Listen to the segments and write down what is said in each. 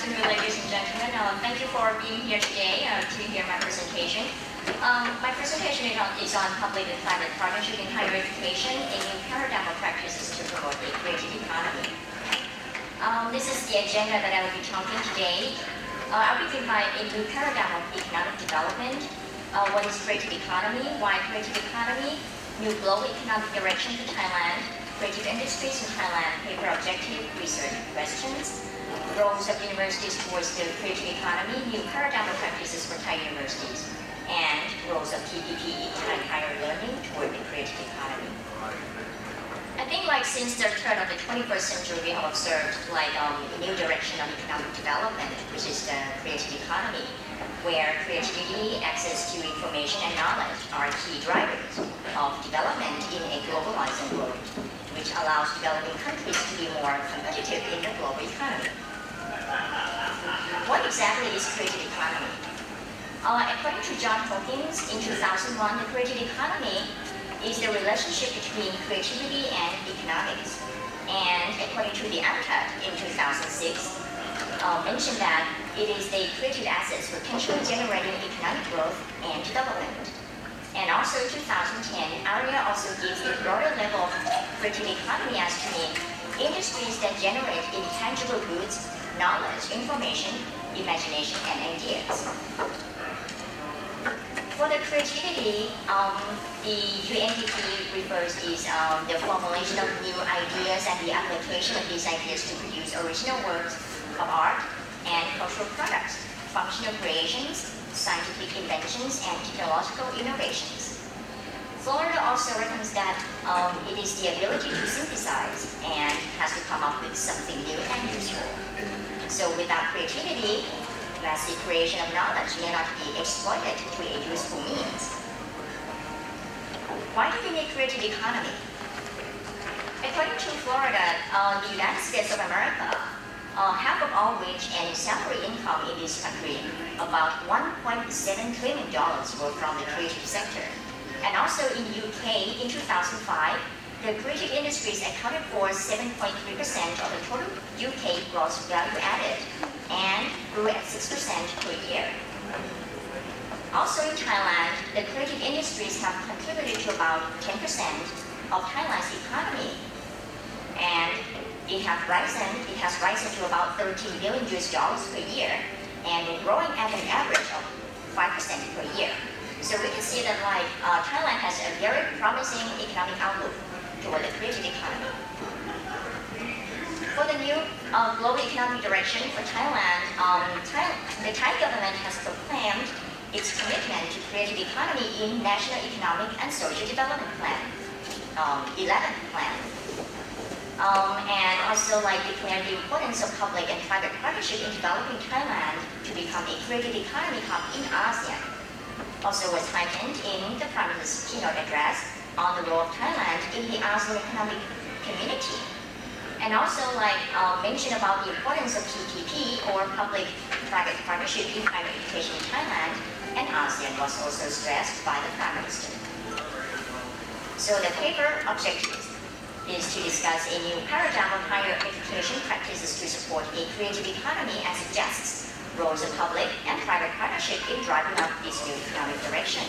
afternoon, ladies and gentlemen. Thank you for being here today to hear my presentation. My presentation is on public and private partnership in higher education, a new paradigm of practices to promote a creative economy. This is the agenda that I will be talking today. I'll begin by a new paradigm of economic development. What is creative economy? Why creative economy? New global economic direction for Thailand. Creative industries in Thailand. Paper objective research questions. Roles of universities towards the creative economy. New paradigm of practices for Thai universities. And roles of TPP in Thai higher learning toward the creative economy. I think since the turn of the 21st century, we have observed a new direction of economic development, which is the creative economy, where creativity, access to information and knowledge are key drivers of development in a globalizing world, which allows developing countries to be more competitive in the global economy. What exactly is creative economy? According to John Hawkins, in 2001, the creative economy is the relationship between creativity and economics. And according to the AMTAT in 2006, mentioned that it is the creative assets potentially generating economic growth and development. And also in 2010, ARIA also gives a broader level of creative economy as to mean industries that generate intangible goods, knowledge, information, imagination, and ideas. For the creativity, the UNDP refers is the formulation of new ideas and the application of these ideas to produce original works of art and cultural products, functional creations, scientific inventions, and technological innovations. Florida also reckons that it is the ability to synthesize and has to come up with something new and useful. So without creativity, massive creation of knowledge may not be exploited to a useful means. Why do we need creative economy? According to Florida, the United States of America, half of all wage and salary income in this country, about $1.7 trillion were from the creative sector. And also in the UK, in 2005, the creative industries accounted for 7.3% of the total UK gross value added and grew at 6% per year. Also in Thailand, the creative industries have contributed to about 10% of Thailand's economy. And it has risen to about $13 billion per year and growing at an average of 5% per year. So we can see that Thailand has a very promising economic outlook toward the creative economy. For the new global economic direction for Thailand, the Thai government has proclaimed its commitment to creative economy in National Economic and Social Development Plan, 11th plan. And also declared the importance of public and private partnership in developing Thailand to become a creative economy hub in ASEAN. Also was heightened in the Prime Minister's keynote address on the role of Thailand in the ASEAN economic community. And also mention about the importance of PPP or public-private partnership in higher education in Thailand and ASEAN was also stressed by the Prime Minister. So the paper objective is to discuss a new paradigm of higher education practices to support a creative economy and suggests roles of public and private partnership in driving up this new economic direction.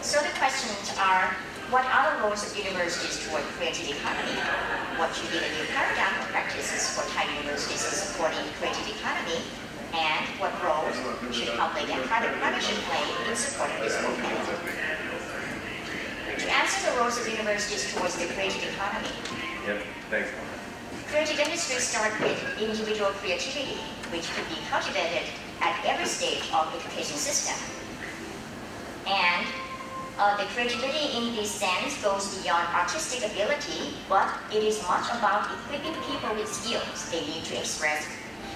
So the questions are, what are the roles of universities toward creative economy? What should be the new paradigm of practices for Thai universities in supporting creative economy? And what roles should public and private partnership play in supporting this movement? To answer the roles of universities towards the creative economy, Thanks. creative industries start with individual creativity, which could be cultivated at every stage of the education system. And the creativity in this sense goes beyond artistic ability, but it is much about equipping people with skills they need to express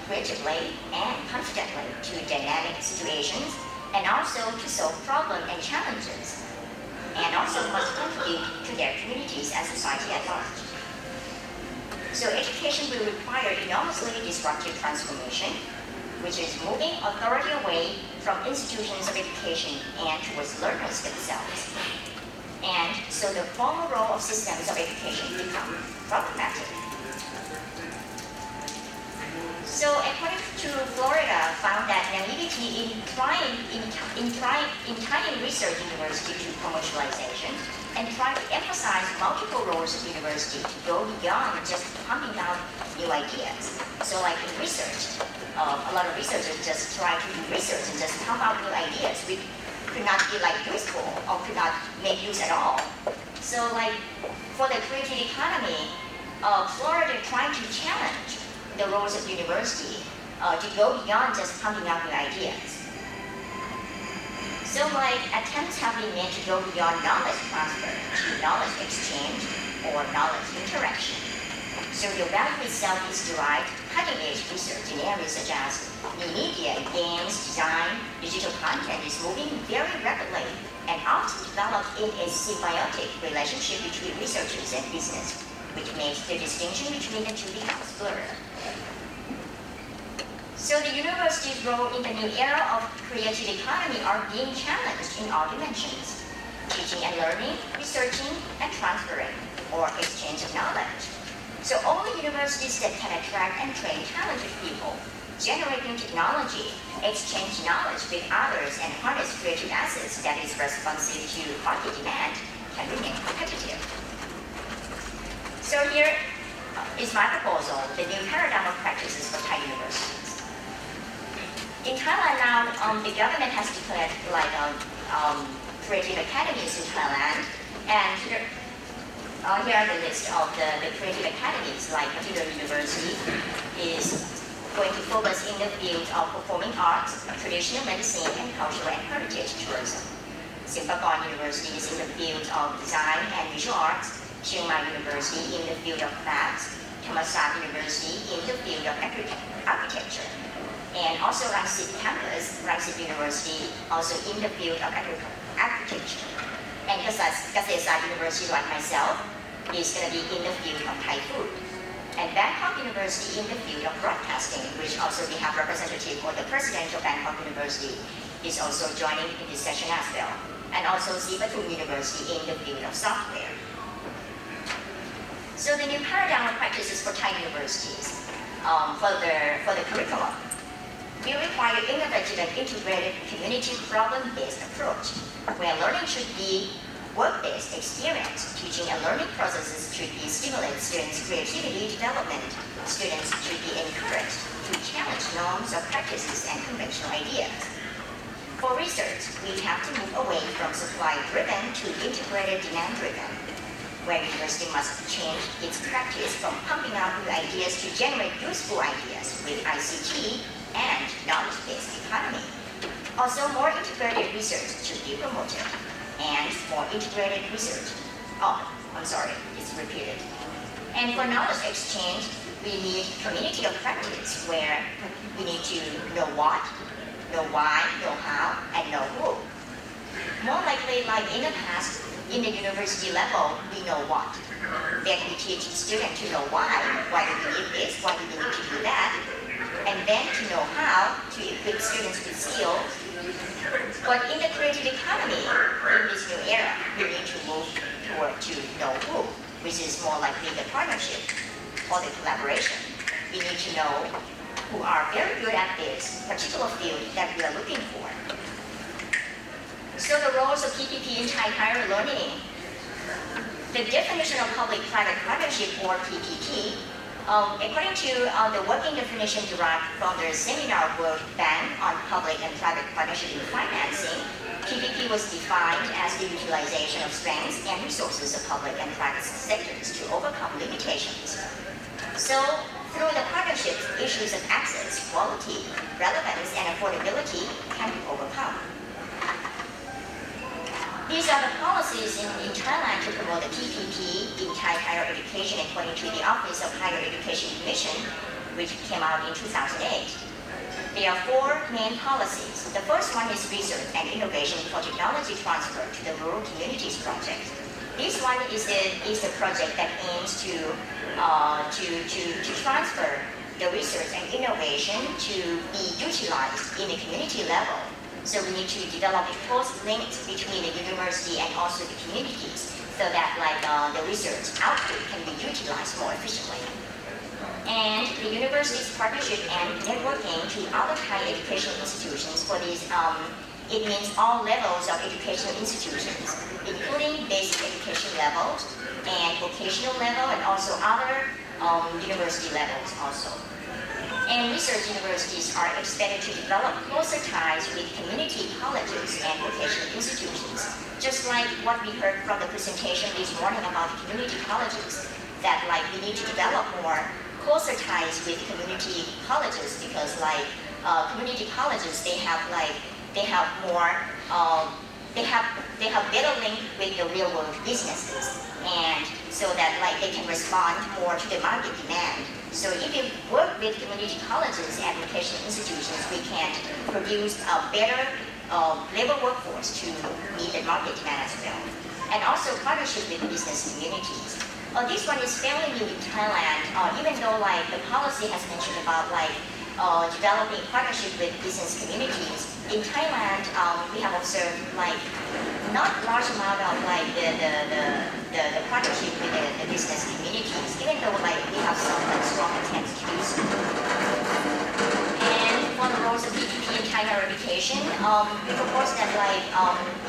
creatively and confidently to dynamic situations, and also to solve problems and challenges, and also must contribute to their communities and society at large. So education will require enormously disruptive transformation, which is moving authority away from institutions of education and towards learners themselves. And so the formal role of systems of education become problematic. So to Florida found that naivety in tying research university to commercialization and trying to emphasize multiple roles of university to go beyond just pumping out new ideas. So like in research, a lot of researchers just try to do research and just pump out new ideas which could not be like useful or could not make use at all. So like for the creative economy, Florida trying to challenge the roles of university to go beyond just pumping out new ideas. So like attempts have been made to go beyond knowledge transfer to knowledge exchange or knowledge interaction. So the value itself is derived cutting-edge research in areas such as new media, games, design, digital content is moving very rapidly and often developed in a symbiotic relationship between researchers and business, which makes the distinction between the two becomes blurred. So the university's role in the new era of creative economy are being challenged in all dimensions: teaching and learning, researching and transferring, or exchange of knowledge. So only universities that can attract and train talented people, generate new technology, exchange knowledge with others, and harness creative assets that is responsive to market demand can remain competitive. So here is my proposal, the new paradigm of practices for Thai universities. In Thailand now, the government has declared like creative academies in Thailand, and here are the list of the creative academies. Like Particular University is going to focus in the field of performing arts, traditional medicine, and cultural and heritage tourism. Simpakorn University is in the field of design and visual arts, Chiang Mai University in the field of crafts, Thammasat University in the field of architecture, and also Rangsit campus, Rangsit University, also in the field of architecture. And Kasetsat University, like myself, is going to be in the field of Thai food. And Bangkok University in the field of broadcasting, which also we have representative for the president of Bangkok University is also joining in this session as well. And also Sipatum University in the field of software. So the new paradigm of practices for Thai universities for the curriculum. We require innovative and integrated community problem-based approach, where learning should be work-based experience. Teaching and learning processes should be stimulate students' creativity development. Students should be encouraged to challenge norms of practices and conventional ideas. For research, we have to move away from supply-driven to integrated demand-driven, where university must change its practice from pumping out new ideas to generate useful ideas with ICT and knowledge-based economy. Also, more integrated research should be promoted, and more integrated research. It's repeated. And for knowledge exchange, we need community of practice where we need to know what, know why, know how, and know who. More likely, like in the past, in the university level, we know what. Then we teach students to know why do we need this, why do we need to do that, and then to know how to equip students with skills. But in the creative economy, in this new era, we need to move toward to know who, which is more likely the partnership or the collaboration. We need to know who are very good at this particular field that we are looking for. So the roles of PPP in Thai higher learning. The definition of public-private partnership, or PPP, according to the working definition derived from the Seminar World Bank on Public and Private Partnership in Financing, PPP was defined as the utilization of strengths and resources of public and private sectors to overcome limitations. So, through the partnerships, issues of access, quality, relevance, and affordability can be overcome. These are the policies in Thailand to promote the PPP in Thai higher education according to the Office of Higher Education Commission, which came out in 2008. There are 4 main policies. The first one is research and innovation for technology transfer to the rural communities project. This one is the project that aims to transfer the research and innovation to be utilized in the community level. So we need to develop a close link between the university and also the communities so that the research output can be utilized more efficiently. And the university's partnership and networking to other higher education institutions for these, it means all levels of educational institutions, including basic education levels and vocational level, and also other university levels also. And research universities are expected to develop closer ties with community colleges and vocational institutions, just like what we heard from the presentation this morning about the community colleges, that like we need to develop more closer ties with community colleges, because like community colleges, they have more they have better link with the real world businesses, and so that like they can respond more to the market demand. So if we work with community colleges and vocational institutions, we can produce a better labor workforce to meet the market demand as well. And also partnership with business communities. This one is fairly new in Thailand, even though like the policy has mentioned about like developing partnership with business communities. In Thailand, we have observed like not large amount of like the partnership with the business communities, even though like we have some strong intent to do so. And for the roles of PPP in Thai higher education, we propose that like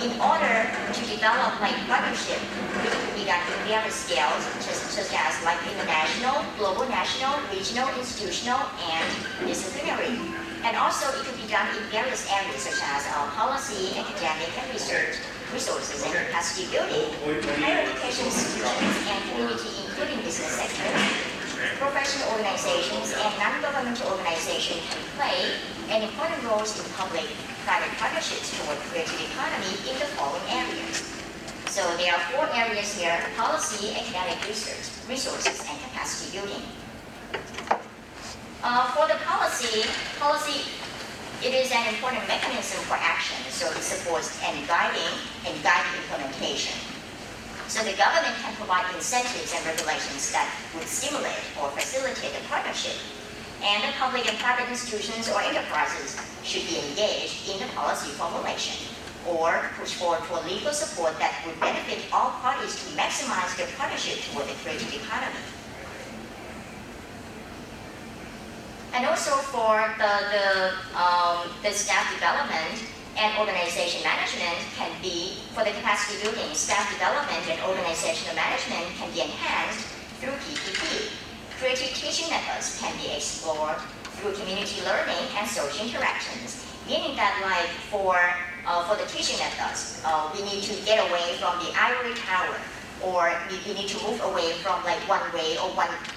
in order to develop like partnership, it could be done in various scales, such as like international, global, national, regional, institutional, and disciplinary. And also it could be done in various areas such as policy, academic, and research, resources, and capacity building, higher education institutions, and community, including business sectors. Professional organizations and non-governmental organizations can play an important role in public-private partnerships toward creative economy in the following areas. So there are 4 areas here: policy, academic research, resources, and capacity building. For the policy, it is an important mechanism for action, so it supports and guiding implementation. So the government can provide incentives and regulations that would stimulate or facilitate the partnership. And the public and private institutions or enterprises should be engaged in the policy formulation or push forward for legal support that would benefit all parties to maximize their partnership toward the creative economy. And also for the staff development and organization management can be, for the capacity building, staff development and organizational management can be enhanced through PPP. Creative teaching methods can be explored through community learning and social interactions, meaning that like for the teaching methods, we need to get away from the ivory tower, or we need to move away from like one-way or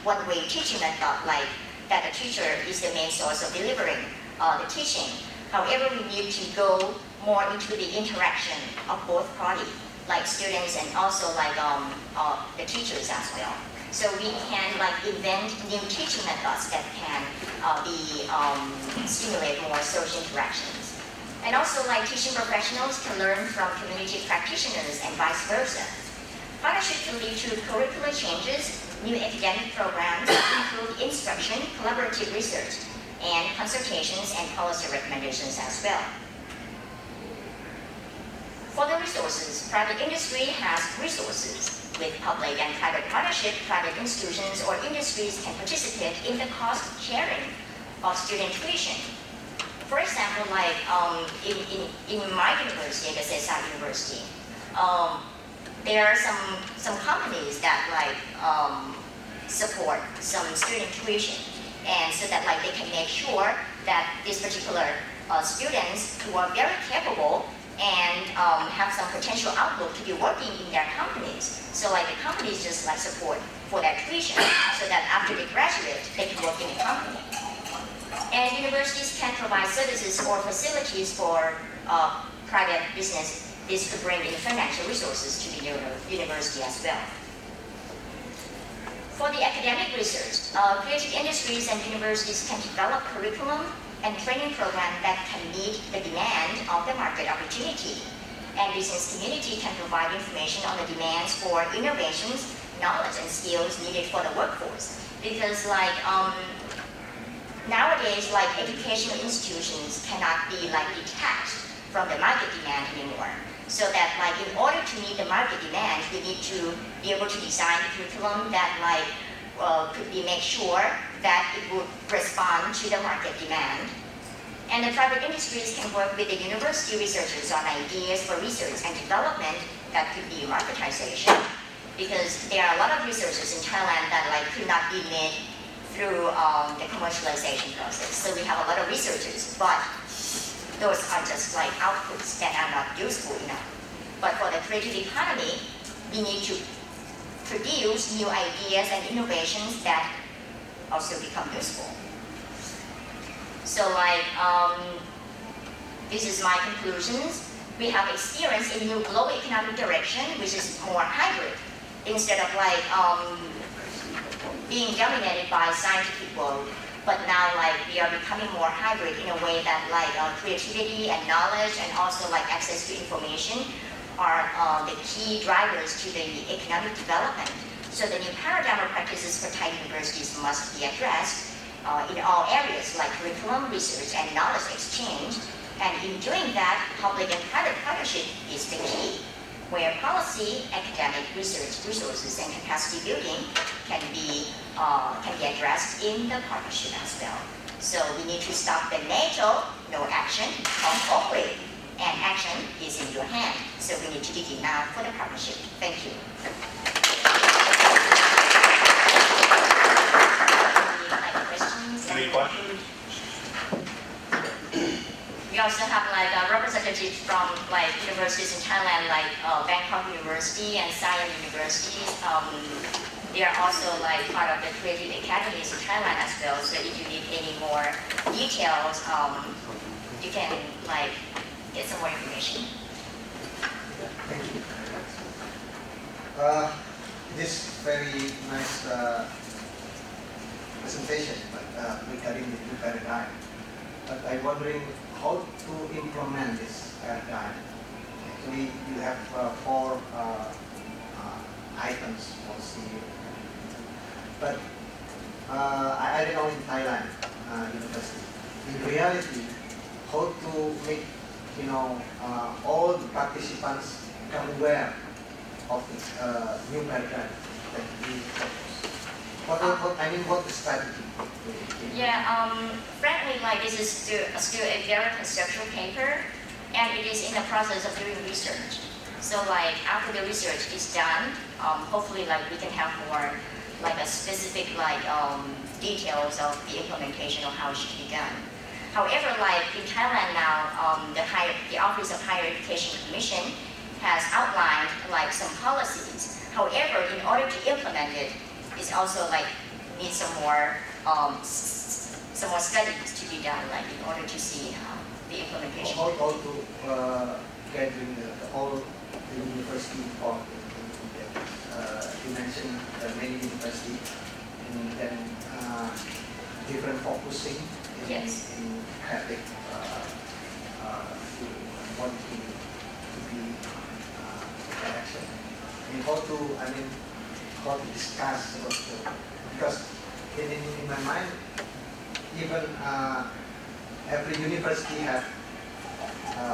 one-way teaching method, like that the teacher is the main source of delivering the teaching. However, we need to go more into the interaction of both parties, like students and also like the teachers as well. So we can like invent new teaching methods that can stimulate more social interactions. And also like teaching professionals can learn from community practitioners and vice versa. Partnership will lead to curricular changes, new academic programs, improved instruction, collaborative research, and consultations and policy recommendations as well. For the resources, private industry has resources. With public and private partnership, private institutions or industries can participate in the cost sharing of student tuition. For example, like in my university, the ASAIHL University, there are some companies that like support some student tuition, and so that like they can make sure that these particular students who are very capable and have some potential outlook to be working in their companies. So like the companies just like support for their tuition, so that after they graduate, they can work in a company. And universities can provide services or facilities for private business. This could bring in financial resources to the university as well. For the academic research, creative industries and universities can develop curriculum and training programs that can meet the demand of the market opportunity. And business community can provide information on the demands for innovations, knowledge, and skills needed for the workforce. Because like nowadays, like educational institutions cannot be like detached from the market demand anymore. So that like in order to meet the market demand, we need to be able to design a curriculum that like could be make sure that it would respond to the market demand. And the private industries can work with the university researchers on ideas for research and development that could be marketization, because there are a lot of researchers in Thailand that could not be made through the commercialization process. So we have a lot of researchers, but those are just outputs that are not useful enough. But for the creative economy, we need to produce new ideas and innovations that also become useful. So this is my conclusions. We have experience in new global economic direction, which is more hybrid, instead of being dominated by scientific world. But now we are becoming more hybrid in a way that creativity and knowledge and also access to information are the key drivers to the economic development. So the new paradigm of practices for Thai universities must be addressed in all areas like curriculum, research, and knowledge exchange. And in doing that, public and private partnership is the key, where policy, academic research, resources, and capacity building can be addressed in the partnership as well. So we need to stop the NATO, no action, talk only, and action is in your hand. So we need to begin now for the partnership. Thank you. Any questions? We also have representatives from universities in Thailand, Bangkok University and Siam University. They are also part of the creative academies in Thailand as well. So if you need any more details, you can get some more information. Thank you. This very nice presentation, but regarding the new paradigm. But I'm wondering how to implement this paradigm. Actually, you have 4 items mostly. But I don't know in Thailand university. In reality, how to make all the participants become aware of the new paradigm that we propose. What the strategy? Yeah, frankly, this is still a very conceptual paper, and it is in the process of doing research. So after the research is done, hopefully we can have more a specific details of the implementation of how it should be done. However, in Thailand now, the Office of Higher Education Commission has outlined some policies. However, in order to implement it, it's also needs some more studies to be done, in order to see how the implementation. How to gathering all the university involved. You mentioned many universities, and then different focusing. Yes. In academic, wanting to be direction. How to discuss about because in my mind, even every university has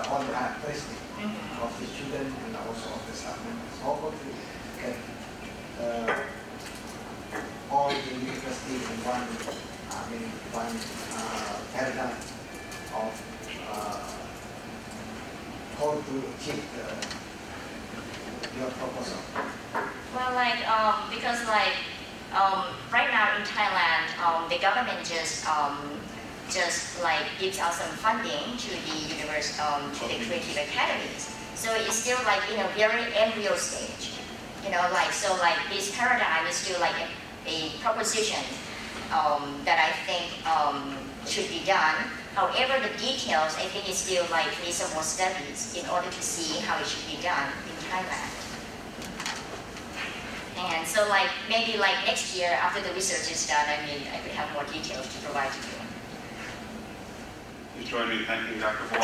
all the characteristics of the student and also of the staff members. How to get all the university in one paradigm of how to achieve your proposal? Well, because right now in Thailand, the government just gives out some funding to the to the creative academies. So it's still in a very embryo stage. This paradigm is still a proposition that I think should be done. However, the details I think is still need some more studies in order to see how it should be done in Thailand. And so maybe next year after the research is done, I could have more details to provide to you. Please join me in thanking Dr. Ball.